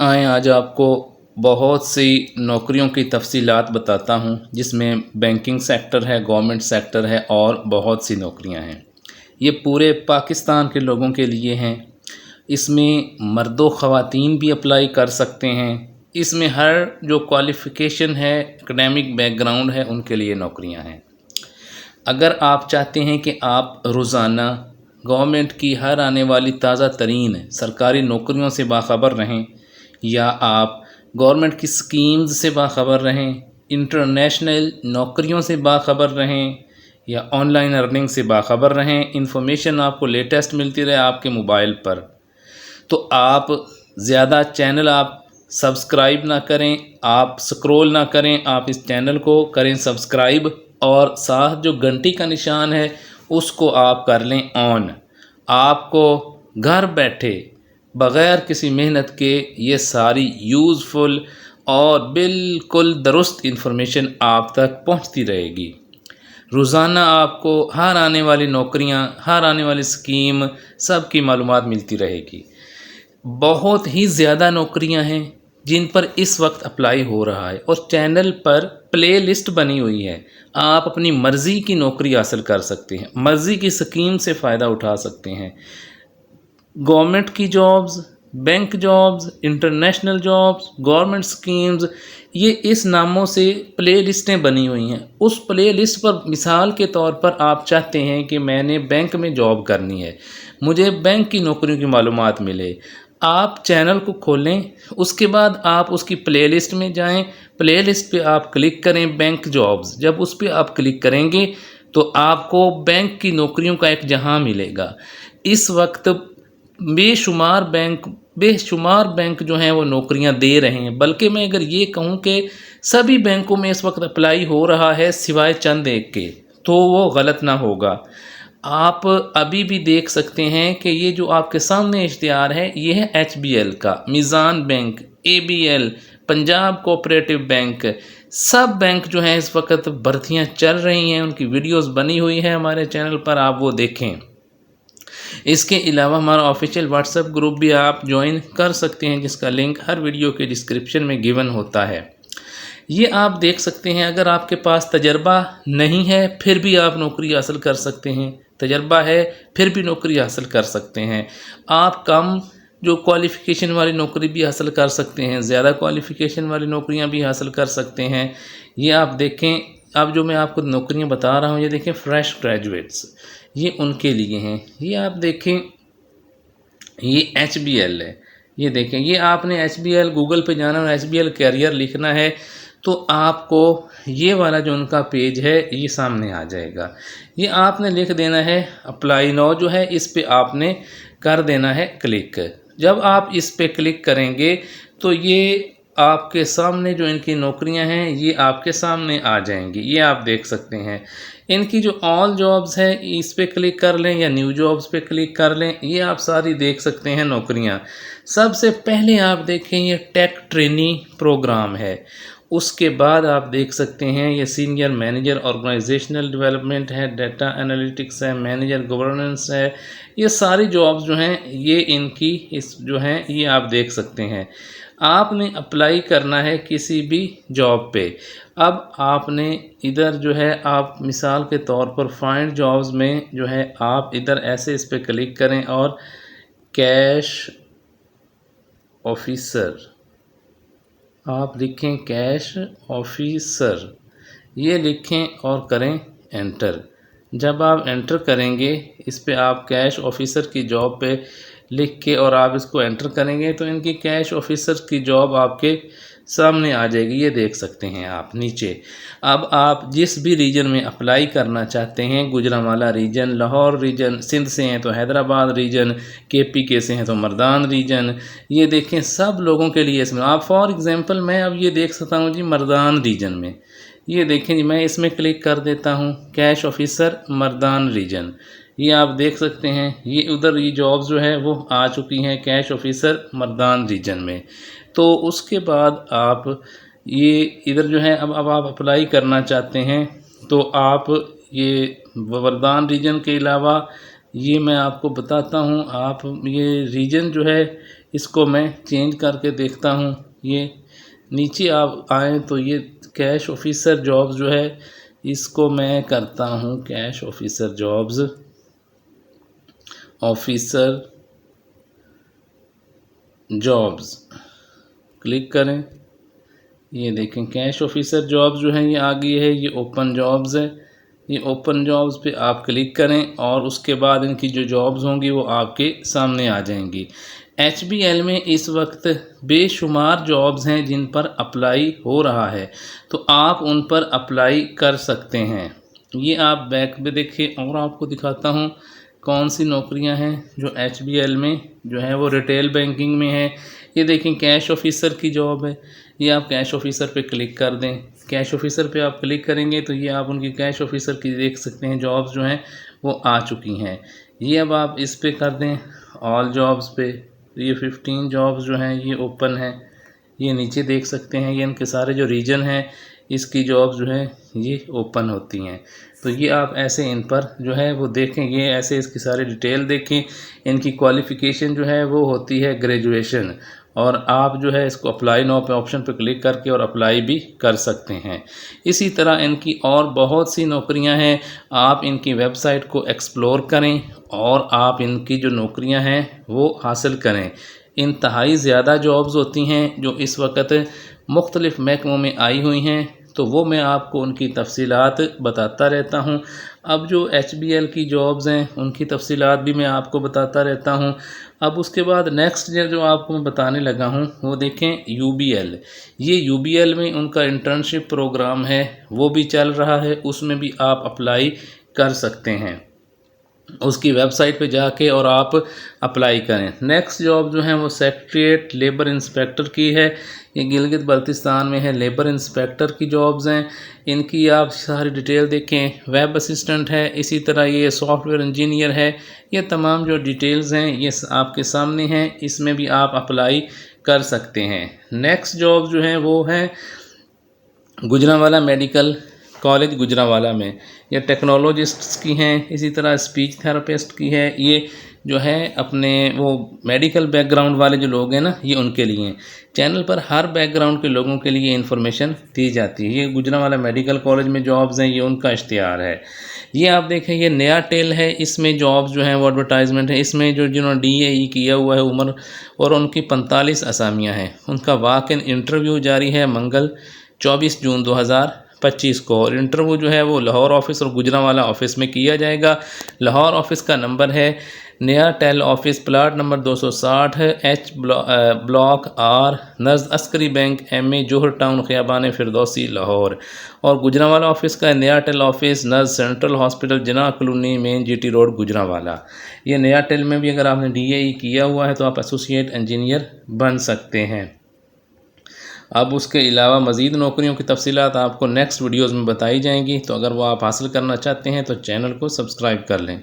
आए आज आपको बहुत सी नौकरियों की तफसीलात बताता हूँ, जिसमें बैंकिंग सेक्टर है, गवर्नमेंट सेक्टर है और बहुत सी नौकरियाँ हैं। ये पूरे पाकिस्तान के लोगों के लिए हैं। इसमें मर्दो ख़वातीन भी अप्लाई कर सकते हैं। इसमें हर जो क्वालिफ़िकेशन है, एकेडमिक बैकग्राउंड है, उनके लिए नौकरियाँ हैं। अगर आप चाहते हैं कि आप रोज़ाना गवर्नमेंट की हर आने वाली ताज़ा तरीन सरकारी नौकरियों से बाखबर रहें, या आप गवर्नमेंट की स्कीम्स से बाखबर रहें, इंटरनेशनल नौकरियों से बाखबर रहें, या ऑनलाइन अर्निंग से बाखबर रहें, इंफॉर्मेशन आपको लेटेस्ट मिलती रहे आपके मोबाइल पर, तो आप ज़्यादा चैनल आप सब्सक्राइब ना करें, आप स्क्रॉल ना करें, आप इस चैनल को करें सब्सक्राइब और साथ जो घंटी का निशान है उसको आप कर लें ऑन। आपको घर बैठे बग़ैर किसी मेहनत के ये सारी यूज़फुल और बिल्कुल दुरुस्त इन्फॉर्मेशन आप तक पहुंचती रहेगी। रोज़ाना आपको हर आने वाली नौकरियां, हर आने वाली स्कीम, सब की मालूमात मिलती रहेगी। बहुत ही ज़्यादा नौकरियां हैं जिन पर इस वक्त अप्लाई हो रहा है और चैनल पर प्ले लिस्ट बनी हुई है। आप अपनी मर्ज़ी की नौकरी हासिल कर सकते हैं, मर्ज़ी की स्कीम से फ़ायदा उठा सकते हैं। गवर्नमेंट की jobs, bank jobs, international jobs, government schemes, ये इस नामों से प्ले लिस्टें बनी हुई हैं। उस प्ले लिस्ट पर मिसाल के तौर पर आप चाहते हैं कि मैंने बैंक में जॉब करनी है, मुझे बैंक की नौकरियों की मालूमात मिले, आप चैनल को खोलें, उसके बाद आप उसकी प्ले लिस्ट में जाएं, प्ले लिस्ट पे आप क्लिक करें बैंक जॉब्स। जब उस पर आप क्लिक करेंगे तो आपको बैंक की नौकरियों का एक जहां मिलेगा। इस वक्त बेशुमार बैंक जो हैं वो नौकरियां दे रहे हैं, बल्कि मैं अगर ये कहूँ कि सभी बैंकों में इस वक्त अप्लाई हो रहा है सिवाय चंद एक के, तो वो गलत ना होगा। आप अभी भी देख सकते हैं कि ये जो आपके सामने इश्तिहार है ये है HBL का, Meezan bank, ABL, Punjab cooperative bank, सब बैंक जो हैं इस वक्त भर्तियां चल रही हैं। उनकी वीडियोस बनी हुई है हमारे चैनल पर, आप वो देखें। इसके अलावा हमारा ऑफिशियल व्हाट्सएप ग्रुप भी आप ज्वाइन कर सकते हैं, जिसका लिंक हर वीडियो के डिस्क्रिप्शन में गिवन होता है। ये आप देख सकते हैं। अगर आपके पास तजर्बा नहीं है फिर भी आप नौकरी हासिल कर सकते हैं, तजर्बा है फिर भी नौकरी हासिल कर सकते हैं। आप कम जो क्वालिफ़िकेशन वाली नौकरी भी हासिल कर सकते हैं, ज़्यादा क्वालिफ़िकेशन वाली नौकरियां भी हासिल कर सकते हैं। ये आप देखें, अब जो मैं आपको नौकरियां बता रहा हूं, ये देखें फ्रेश ग्रेजुएट्स, ये उनके लिए हैं। ये आप देखें, ये HBL है। ये देखें, ये आपने HBL गूगल पे जाना और HBL कैरियर लिखना है तो आपको ये वाला जो उनका पेज है ये सामने आ जाएगा। ये आपने लिख देना है अप्लाई नाउ, जो है इस पे आपने कर देना है क्लिक। जब आप इस पे क्लिक करेंगे तो ये आपके सामने जो इनकी नौकरियां हैं ये आपके सामने आ जाएंगी। ये आप देख सकते हैं। इनकी जो ऑल जॉब्स है इस पे क्लिक कर लें या न्यू जॉब्स पे क्लिक कर लें, ये आप सारी देख सकते हैं नौकरियां। सबसे पहले आप देखें ये टेक ट्रेनिंग प्रोग्राम है, उसके बाद आप देख सकते हैं ये सीनियर मैनेजर ऑर्गेनाइजेशनल डेवलपमेंट है, डाटा एनालिटिक्स है, मैनेजर गवर्नेंस है। ये सारी जॉब्स जो हैं ये इनकी इस जो हैं ये आप देख सकते हैं। आपने अप्लाई करना है किसी भी जॉब पे। अब आपने इधर जो है आप मिसाल के तौर पर फाइंड जॉब्स में जो है आप इधर ऐसे इस पे क्लिक करें और कैश ऑफिसर आप लिखें, कैश ऑफिसर ये लिखें और करें एंटर। जब आप एंटर करेंगे इस पे आप कैश ऑफिसर की जॉब पे लिख के और आप इसको एंटर करेंगे तो इनकी कैश ऑफिसर की जॉब आपके सामने आ जाएगी। ये देख सकते हैं आप नीचे। अब आप जिस भी रीजन में अप्लाई करना चाहते हैं, गुजरांवाला रीजन, लाहौर रीजन, सिंध से हैं तो हैदराबाद रीजन, KPK से हैं तो मर्दान रीजन, ये देखें सब लोगों के लिए इसमें आप फॉर एग्ज़ाम्पल मैं अब ये देख सकता हूँ जी मर्दान रीजन में। ये देखें जी, मैं इसमें क्लिक कर देता हूँ कैश ऑफिसर मर्दान रीजन। ये आप देख सकते हैं ये उधर ये जॉब्स जो है वो आ चुकी हैं कैश ऑफिसर मर्दान रीजन में। तो उसके बाद आप ये इधर जो है अब आप अप्लाई करना चाहते हैं तो आप ये मर्दान रीजन के अलावा ये मैं आपको बताता हूँ, आप ये रीजन जो है इसको मैं चेंज करके देखता हूँ। ये नीचे आप आएँ तो ये कैश ऑफिसर जॉब्स जो है इसको मैं करता हूँ cash officer jobs, officer jobs click करें। ये देखें कैश ऑफिसर जॉब्स जो है ये आ गई है। ये ओपन जॉब्स है। ये ओपन जॉब्स पे आप क्लिक करें और उसके बाद इनकी जो जॉब्स होंगी वो आपके सामने आ जाएंगी। HBL में इस वक्त बेशुमार जॉब्स हैं जिन पर अप्लाई हो रहा है, तो आप उन पर अप्लाई कर सकते हैं। ये आप बैक पे देखें और आपको दिखाता हूँ कौन सी नौकरियां हैं जो HBL में जो है वो रिटेल बैंकिंग में है। ये देखें कैश ऑफिसर की जॉब है। ये आप कैश ऑफिसर पे क्लिक कर दें। कैश ऑफिसर पे आप क्लिक करेंगे तो ये आप उनकी कैश ऑफिसर की देख सकते हैं जॉब्स जो हैं वो आ चुकी हैं। ये अब आप इस पे कर दें ऑल जॉब्स पे। ये 15 जॉब्स जो हैं ये ओपन हैं। ये नीचे देख सकते हैं ये इनके सारे जो रीजन हैं इसकी जॉब्स जो है ये ओपन होती हैं। तो ये आप ऐसे इन पर जो है वो देखें, ये ऐसे इसकी सारी डिटेल देखें। इनकी क्वालिफ़िकेशन जो है वो होती है ग्रेजुएशन, और आप जो है इसको अप्लाई नाउ पे ऑप्शन पे क्लिक करके और अप्लाई भी कर सकते हैं। इसी तरह इनकी और बहुत सी नौकरियां हैं। आप इनकी वेबसाइट को एक्सप्लोर करें और आप इनकी जो नौकरियां हैं वो हासिल करें। इंतहाई ज़्यादा जॉब्स होती हैं जो इस वक्त मुख्तलिफ़ महकमों में आई हुई हैं, तो वो मैं आपको उनकी तफसीलात बताता रहता हूँ। अब जो HBL की जॉब्स हैं उनकी तफसीलात भी मैं आपको बताता रहता हूँ। अब उसके बाद नेक्स्ट जो आपको मैं बताने लगा हूँ वो देखें UBL। ये UBL में उनका इंटर्नशिप प्रोग्राम है वो भी चल रहा है, उसमें भी आप अप्लाई कर सकते हैं। उसकी वेबसाइट पे जाके और आप अप्लाई करें। नेक्स्ट जॉब जो है वो सेक्रेटरीट लेबर इंस्पेक्टर की है। ये गिलगित बल्तिस्तान में है। लेबर इंस्पेक्टर की जॉब्स हैं। इनकी आप सारी डिटेल देखें। वेब असिस्टेंट है, इसी तरह ये सॉफ्टवेयर इंजीनियर है। ये तमाम जो डिटेल्स हैं ये आपके सामने हैं, इसमें भी आप अप्लाई कर सकते हैं। नेक्स्ट जॉब जो है वो है गुजरांवाला मेडिकल कॉलेज गुजरांवाला में। ये टेक्नोलॉजिस्ट्स की हैं, इसी तरह स्पीच थेरेपिस्ट की है। ये जो है अपने वो मेडिकल बैकग्राउंड वाले जो लोग हैं ना ये उनके लिए हैं। चैनल पर हर बैकग्राउंड के लोगों के लिए इन्फॉर्मेशन दी जाती है। ये गुजरांवाला मेडिकल कॉलेज में जॉब्स हैं, ये उनका इश्तिहार है। ये आप देखें ये नया टेल है, इसमें जॉब्स जो हैं वो एडवर्टाइजमेंट है। इसमें जो जिन्होंने DAE किया हुआ है उम्र और उनकी 45 असामियाँ हैं। उनका वाक इन इंटरव्यू जारी है मंगल 24 जून 2025 को, और इंटरव्यू जो है वो लाहौर ऑफिस और गुजरांवाला ऑफिस में किया जाएगा। लाहौर ऑफिस का नंबर है नया टेल ऑफिस, प्लाट नंबर 260 है, H ब्लॉक R, नज़द Askari bank MA Johar town Khayaban Firdausi Lahore. और गुजरांवाला ऑफिस का नया टेल ऑफिस नज़द central hospital Jinnah colony main GT road Gujranwala. ये नया टेल में भी अगर आपने DAE किया हुआ है तो आप एसोसिएट इंजीनियर बन सकते हैं। अब उसके अलावा मज़ीद नौकरियों की तफसीलात आपको नेक्स्ट वीडियोज़ में बताई जाएंगी, तो अगर वो आप हासिल करना चाहते हैं तो चैनल को सब्सक्राइब कर लें।